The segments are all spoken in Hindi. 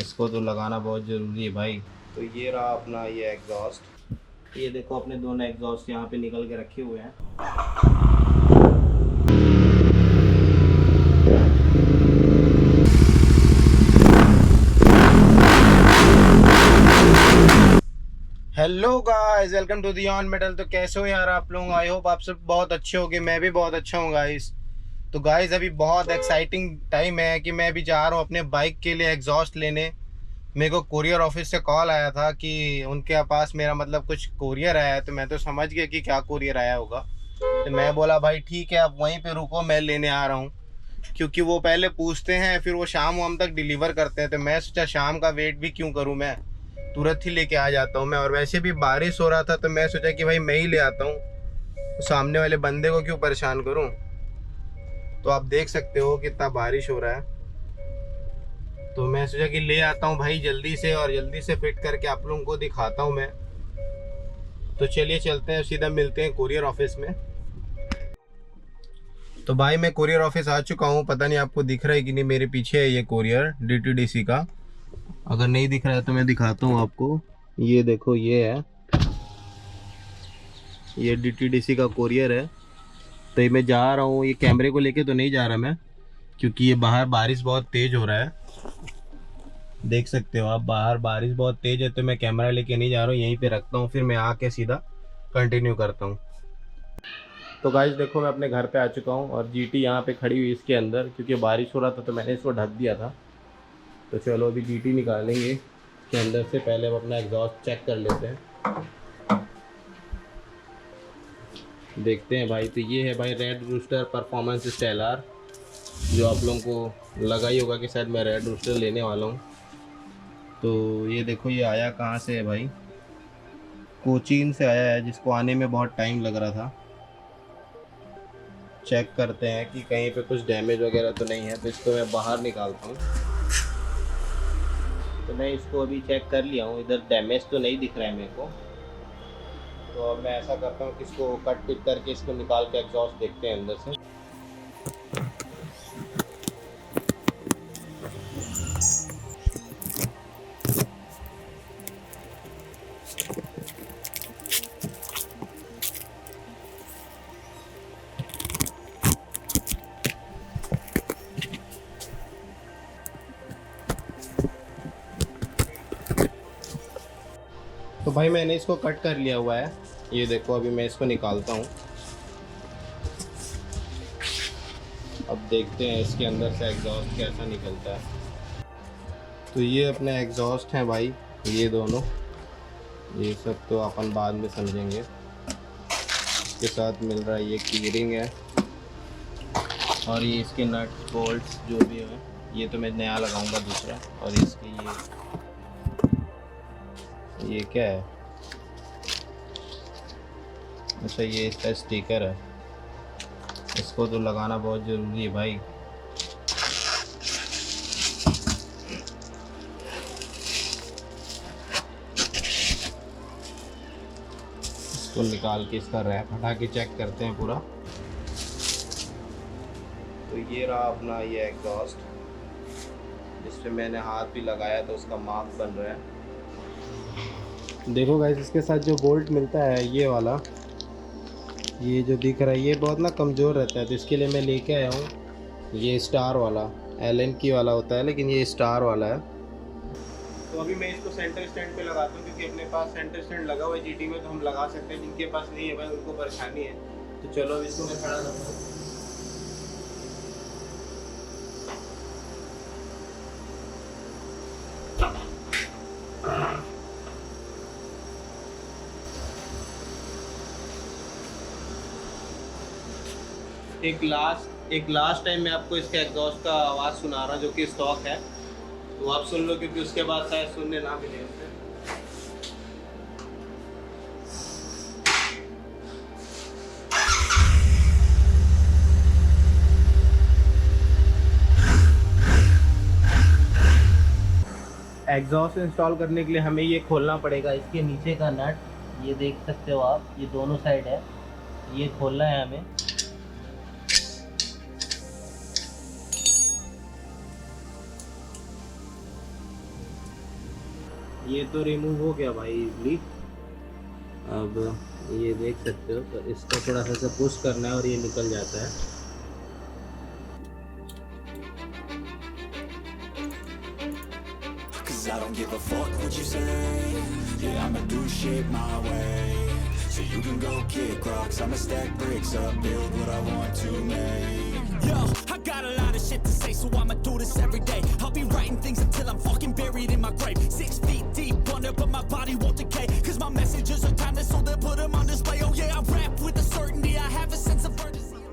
इसको तो लगाना बहुत ज़रूरी है भाई। तो ये रहा अपना ये एग्जॉस्ट। ये देखो अपने दोनों एग्जॉस्ट यहाँ पे निकल के रखे हुए हैं। Hello guys, welcome to the on metal. तो कैसे हो यार आप लोग? आई होप आप सब बहुत अच्छे होगे। मैं भी बहुत अच्छा हूँ गाइस। तो गाइस अभी बहुत एक्साइटिंग टाइम है कि मैं अभी जा रहा हूँ अपने बाइक के लिए एग्जॉस्ट लेने। मेरे को कोरियर ऑफिस से कॉल आया था कि उनके पास मेरा मतलब कुछ कोरियर आया है। तो मैं तो समझ गया कि क्या कोरियर आया होगा। तो मैं बोला भाई ठीक है, आप वहीं पे रुको, मैं लेने आ रहा हूँ। क्योंकि वो पहले पूछते हैं, फिर वो शाम वाम तक डिलीवर करते हैं। तो मैं सोचा शाम का वेट भी क्यों करूँ, मैं तुरंत ही लेके आ जाता हूँ मैं। और वैसे भी बारिश हो रहा था तो मैं सोचा कि भाई मैं ही ले आता हूँ, तो सामने वाले बंदे को क्यों परेशान करूँ। तो आप देख सकते हो कितना बारिश हो रहा है। तो मैं सोचा कि ले आता हूँ भाई जल्दी से, और जल्दी से फिट करके आप लोगों को दिखाता हूँ मैं। तो चलिए चलते हैं, सीधा मिलते हैं कोरियर ऑफिस में। तो भाई मैं कोरियर ऑफिस आ चुका हूँ। पता नहीं आपको दिख रहा है कि नहीं, मेरे पीछे है ये कोरियर डीटीडीसी का। अगर नहीं दिख रहा है तो मैं दिखाता हूँ आपको। ये देखो, ये है, ये डीटीडीसी का कोरियर है। तो ये मैं जा रहा हूँ, ये कैमरे को लेके तो नहीं जा रहा मैं, क्योंकि ये बाहर बारिश बहुत तेज हो रहा है। देख सकते हो आप, बाहर बारिश बहुत तेज है। तो मैं कैमरा लेके नहीं जा रहा हूँ, यहीं पे रखता हूँ, फिर मैं आके सीधा कंटिन्यू करता हूँ। तो गाइस देखो, मैं अपने घर पे आ चुका हूँ और जीटी यहाँ पे खड़ी हुई इसके अंदर, क्योंकि बारिश हो रहा था तो मैंने इसको ढक दिया था। तो चलो अभी जीटी निकालेंगे इसके अंदर से। पहले हम अपना एग्जॉस्ट चेक कर लेते हैं, देखते हैं भाई। तो ये है भाई रेड रूस्टर परफॉर्मेंस स्टेलर, जो आप लोगों को लगा ही होगा कि शायद मैं रेड रूस्टर लेने वाला हूँ। तो ये देखो, ये आया कहाँ से है भाई? कोचीन से आया है, जिसको आने में बहुत टाइम लग रहा था। चेक करते हैं कि कहीं पे कुछ डैमेज वगैरह तो नहीं है। तो इसको मैं बाहर निकालता हूँ। तो मैं इसको अभी चेक कर लिया हूँ, इधर डैमेज तो नहीं दिख रहा है मेरे को। तो अब मैं ऐसा करता हूँ कि इसको कट पिट करके इसको निकाल के एग्जॉस्ट देखते हैं अंदर से। तो भाई मैंने इसको कट कर लिया हुआ है, ये देखो। अभी मैं इसको निकालता हूँ। अब देखते हैं इसके अंदर से एग्जॉस्ट कैसा निकलता है। तो ये अपने एग्जॉस्ट हैं भाई, ये दोनों। ये सब तो अपन बाद में समझेंगे। इसके साथ मिल रहा है ये की रिंग है, और ये इसके नट्स बोल्ट्स जो भी है, ये तो मैं नया लगाऊंगा दूसरा। और इसके ये क्या है? अच्छा, ये इसका स्टिकर है। इसको तो लगाना बहुत ज़रूरी है भाई। इसको निकाल के इसका रैप हटा के चेक करते हैं पूरा। तो ये रहा अपना ये एग्जॉस्ट, जिस पे मैंने हाथ भी लगाया तो उसका मार्क बन रहा है। देखो गाइस, इसके साथ जो बोल्ट मिलता है ये वाला, ये जो दिख रहा है, ये बहुत ना कमज़ोर रहता है। तो इसके लिए मैं लेके आया हूँ ये स्टार वाला। एलन की वाला होता है, लेकिन ये स्टार वाला है। तो अभी मैं इसको सेंटर स्टैंड पे लगाता हूँ, क्योंकि अपने पास सेंटर स्टैंड लगा हुआ है जीटी में, तो हम लगा सकते हैं। जिनके पास नहीं है भाई, उनको परेशानी है। तो चलो अब इसको मैं खड़ा करता हूँ। एक लास्ट टाइम मैं आपको इसके एग्जॉस्ट का आवाज़ सुना रहा हूँ, जो कि स्टॉक है। तो आप सुन लो, क्योंकि उसके बाद शायद सुनने ना मिले उसे। एग्जॉस्ट इंस्टॉल करने के लिए हमें ये खोलना पड़ेगा, इसके नीचे का नट। ये देख सकते हो आप, ये दोनों साइड है, ये खोलना है हमें। ये तो रिमूव हो गया भाई इजली। अब ये देख सकते हो, तो इसको थोड़ा सा पुश करना है और ये निकल जाता है। I don't give a fuck what you say. Yeah, I'ma do shit my way. So you can go kick rocks, I'ma stack bricks up, build what I want to make. Yo, I got a lot of shit to say, so I'ma do this every day. I'll be writing things until I'm fucking buried in my grave. 6 feet deep under, but my body won't decay. Cause my messages are timeless, so they'll put them on display. Oh yeah, I rap with a certainty, I have a sense of urgency.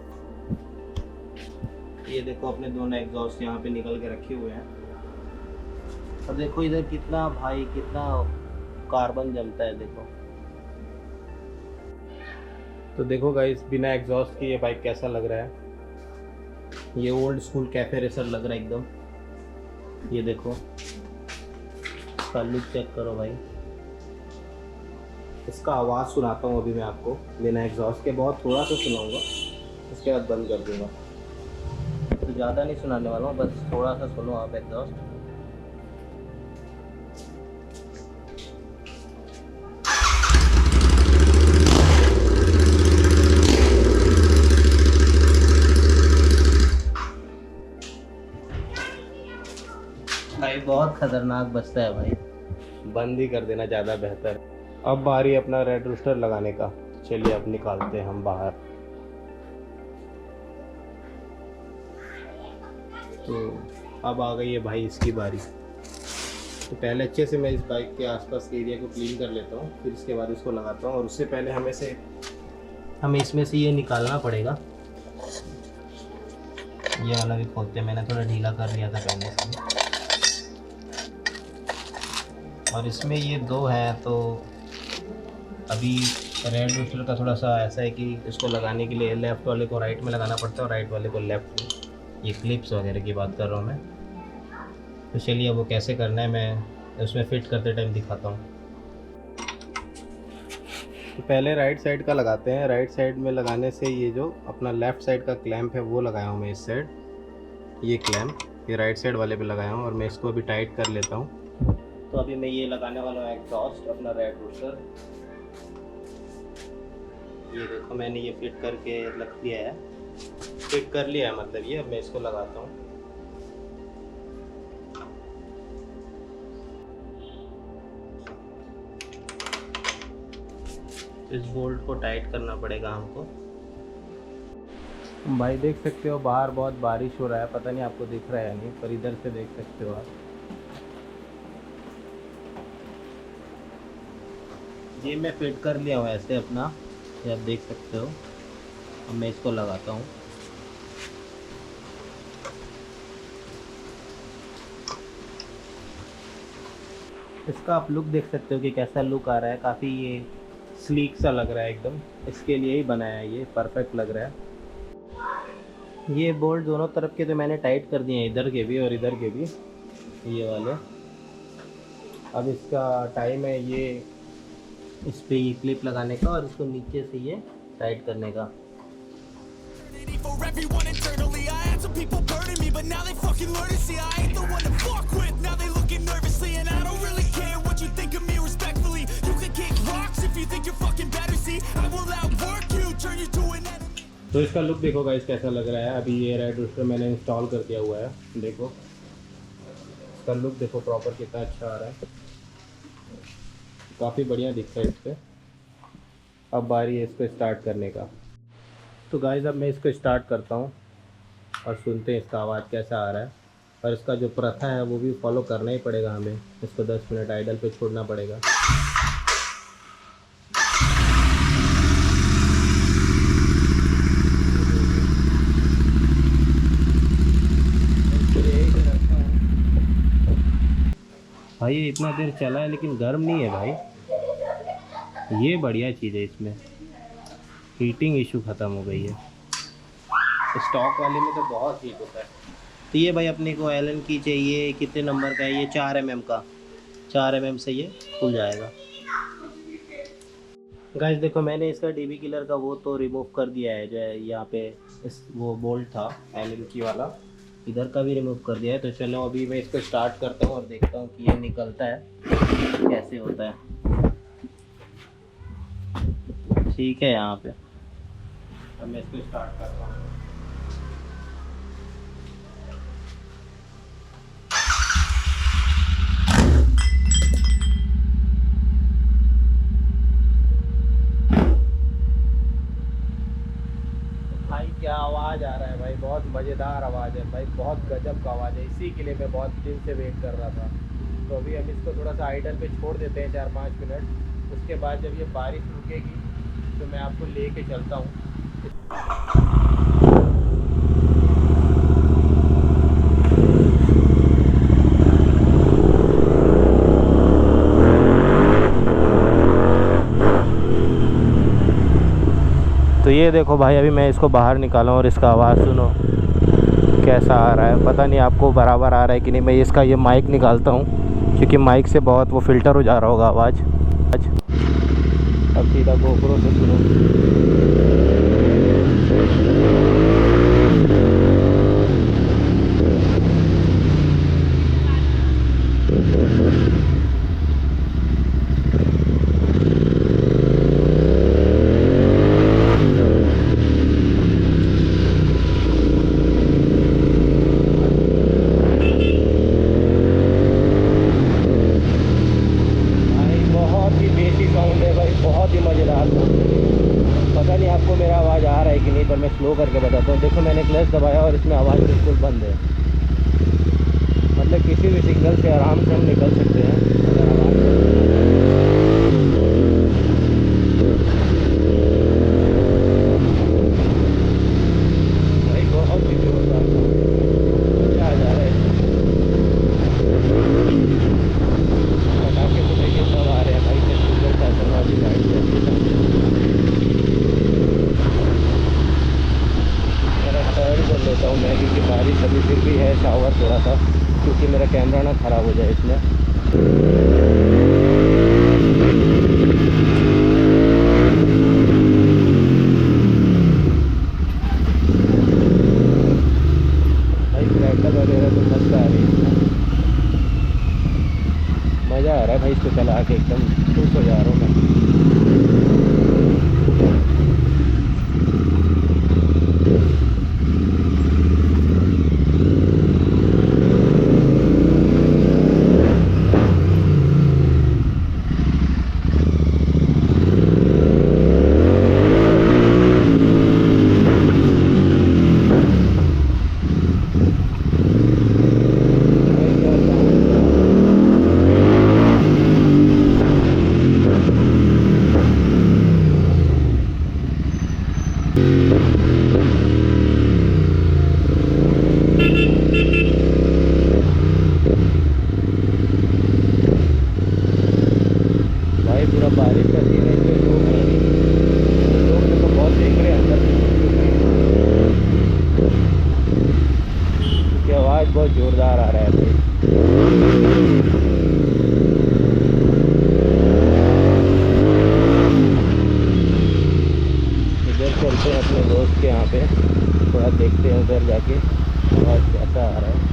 ये देखो अपने दोनों एग्जॉस्ट यहाँ पे निकल के रखे हुए हैं। और देखो इधर कितना भाई, कितना कार्बन जलता है देखो। तो देखो गाइस, बिना एग्जॉस्ट के ये बाइक कैसा लग रहा है। ये ओल्ड स्कूल कैफे रेसर लग रहा है एकदम। ये देखो इसका लुक चेक करो भाई। इसका आवाज़ सुनाता हूँ अभी मैं आपको बिना एग्जॉस्ट के, बहुत थोड़ा सा सुनाऊंगा, उसके बाद बंद कर दूंगा। तो ज़्यादा नहीं सुनाने वाला हूँ, बस थोड़ा सा सुनो आप एग्जॉस्ट। भाई बहुत खतरनाक बजता है भाई, बंद ही कर देना ज़्यादा बेहतर। अब बारी अपना रेड रूस्टर लगाने का। चलिए अब निकालते हैं हम बाहर। तो अब आ गई है भाई इसकी बारी। तो पहले अच्छे से मैं इस बाइक के आसपास के एरिया को क्लीन कर लेता हूँ, फिर इसके बाद इसको लगाता हूँ। और उससे पहले हमें इसमें से ये निकालना पड़ेगा। ये वाला भी खोलते हैं, मैंने थोड़ा ढीला कर लिया था पहले से। और इसमें ये दो हैं, तो अभी रेड रूस्टर का थोड़ा सा ऐसा है कि इसको लगाने के लिए लेफ़्ट वाले को राइट में लगाना पड़ता है और राइट वाले को लेफ़्ट में। ये क्लिप्स वगैरह की बात कर रहा हूँ मैं। तो चलिए वो कैसे करना है मैं उसमें फ़िट करते टाइम दिखाता हूँ। तो पहले राइट साइड का लगाते हैं। राइट साइड में लगाने से ये जो अपना लेफ़्ट साइड का क्लैंप है वो लगाया हूँ मैं इस साइड। ये क्लैंप ये राइट साइड वाले पे लगाया हूँ और मैं इसको अभी टाइट कर लेता हूँ। तो अभी मैं ये लगाने वाला हूँ एग्जॉस्ट अपना रेड रूस्टर। ये देखो मैंने ये फिट करके रख दिया है, फिट कर लिया है मतलब ये। अब मैं इसको लगाता हूँ। इस बोल्ट को टाइट करना पड़ेगा हमको। भाई देख सकते हो बाहर बहुत बारिश हो रहा है, पता नहीं आपको दिख रहा है नहीं, पर इधर से देख सकते हो आप। ये मैं फिट कर लिया हूँ ऐसे अपना, ये आप देख सकते हो। अब मैं इसको लगाता हूँ। इसका आप लुक देख सकते हो कि कैसा लुक आ रहा है, काफ़ी ये स्लीक सा लग रहा है एकदम। इसके लिए ही बनाया है, ये परफेक्ट लग रहा है। ये बोल्ट दोनों तरफ के तो मैंने टाइट कर दिए हैं, इधर के भी और इधर के भी, ये वाले। अब इसका टाइम है ये इस पे ये क्लिप लगाने का और इसको नीचे से ये टाइट करने का। तो इसका लुक देखो गाइस कैसा लग रहा है। अभी ये रेड रूस्टर मैंने इंस्टॉल कर दिया हुआ है, देखो इसका लुक देखो प्रॉपर कितना अच्छा आ रहा है, काफ़ी बढ़िया दिखता है इस पर। अब बारी है इसको स्टार्ट करने का। तो गाइस अब मैं इसको स्टार्ट करता हूँ और सुनते हैं इसका आवाज़ कैसा आ रहा है। और इसका जो प्रथा है वो भी फॉलो करना ही पड़ेगा हमें, इसको 10 मिनट आइडल पे छोड़ना पड़ेगा। भाई ये इतना देर चला है लेकिन गर्म नहीं है भाई, ये बढ़िया चीज़ है इसमें। हीटिंग इशू ख़त्म हो गई है, स्टॉक वाले में तो बहुत हीट होता है। तो ये भाई अपने को एलन की चाहिए, कितने नंबर का है ये, 4 mm का। 4 mm से ये खुल जाएगा। गाइस देखो मैंने इसका डीबी किलर का वो तो रिमूव कर दिया है, जो है यहाँ पे इस वो बोल्ट था एलन की वाला, इधर का भी रिमूव कर दिया है। तो चलो अभी मैं इसको स्टार्ट करता हूँ और देखता हूँ कि ये निकलता है कैसे होता है। ठीक है, यहाँ पे अब मैं इसको स्टार्ट करता हूँ। भाई क्या आवाज़ आ रहा है भाई, बहुत मज़ेदार आवाज़ है भाई, बहुत गजब का आवाज़ है। इसी के लिए मैं बहुत दिन से वेट कर रहा था। तो अभी हम इसको थोड़ा सा आइडल पे छोड़ देते हैं 4-5 मिनट। उसके बाद जब ये बारिश रुकेगी तो मैं आपको लेके चलता हूँ। तो ये देखो भाई, अभी मैं इसको बाहर निकाला और इसका आवाज़ सुनो कैसा आ रहा है। पता नहीं आपको बराबर आ रहा है कि नहीं। मैं इसका ये माइक निकालता हूँ क्योंकि माइक से बहुत वो फ़िल्टर हो जा रहा होगा आवाज़। अब सीधा गोप्रो से सुनो। पता नहीं आपको मेरा आवाज़ आ रहा है कि नहीं, पर मैं स्लो करके बताता हूँ। देखो मैंने क्लच दबाया और इसमें आवाज़ बिल्कुल बंद है। मतलब किसी भी सिग्नल से आराम से हम निकल सकते हैं अगर आवाज़ भाई बहुत ही जोरदार मज़ा आ जा रहा है। पटाखे पुटाखे सब आ रहे हैं भाई, टेक्नोलॉजी साइड से। कर लेता हूँ मैं क्योंकि बारिश अभी फिर भी है, शावर थोड़ा सा, क्योंकि मेरा कैमरा ना ख़राब हो जाए इसमें। भाई क्रैकर वगैरह तो मस्त आ रही है, मज़ा आ रहा है भाई इसको चला के, एकदम खुश हो जा रहा हूँ मैं। भाई पूरा बारिश का सीन है, इसमें लोग मेरे को बहुत देख रहे हैं अंदर की आवाज़ बहुत ज़ोरदार आ रहा है भाई। इधर चलते हैं अपने दोस्त के यहाँ पे, थोड़ा देखते हैं उधर जाके आवाज़ कैसा आ रहा है।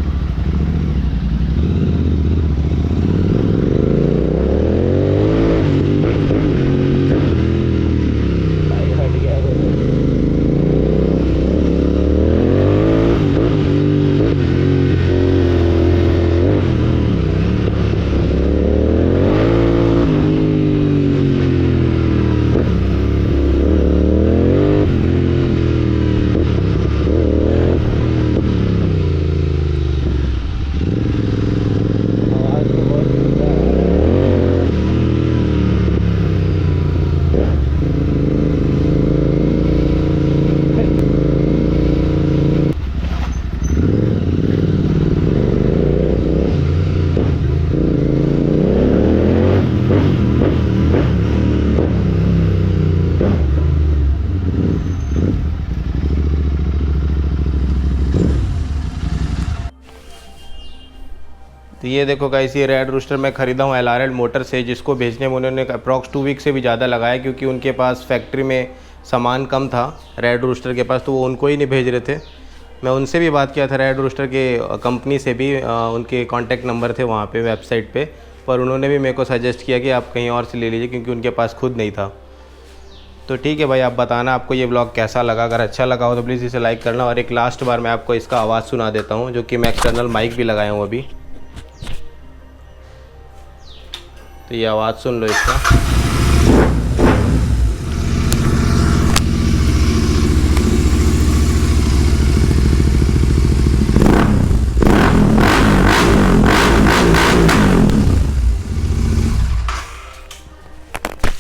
तो ये देखो गाइस, ये रेड रूस्टर मैं ख़रीदा हूँ LRL मोटर से, जिसको भेजने में उन्होंने अप्रॉक्स 2 वीक से भी ज़्यादा लगाया, क्योंकि उनके पास फैक्ट्री में सामान कम था रेड रूस्टर के पास, तो वो उनको ही नहीं भेज रहे थे। मैं उनसे भी बात किया था, रेड रोस्टर के कंपनी से भी उनके कॉन्टैक्ट नंबर थे वहाँ पे वेबसाइट पे, पर उन्होंने भी मेरे को सजेस्ट किया कि आप कहीं और से ले लीजिए क्योंकि उनके पास खुद नहीं था। तो ठीक है भाई, आप बताना आपको ये ब्लॉग कैसा लगा। अगर अच्छा लगा हो तो प्लीज़ इसे लाइक करना। और एक लास्ट बार मैं आपको इसका आवाज़ सुना देता हूँ, जो कि मैं एक्सटर्नल माइक भी लगाया हूँ अभी। तो ये आवाज़ सुन लो इसका।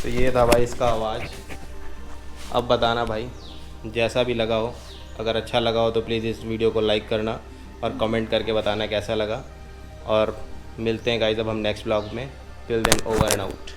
तो ये था भाई इसका आवाज़। अब बताना भाई जैसा भी लगा हो, अगर अच्छा लगा हो तो प्लीज़ इस वीडियो को लाइक करना और कमेंट करके बताना कैसा लगा। और मिलते हैं गाइस अब हम नेक्स्ट ब्लॉग में। Till then, over and out.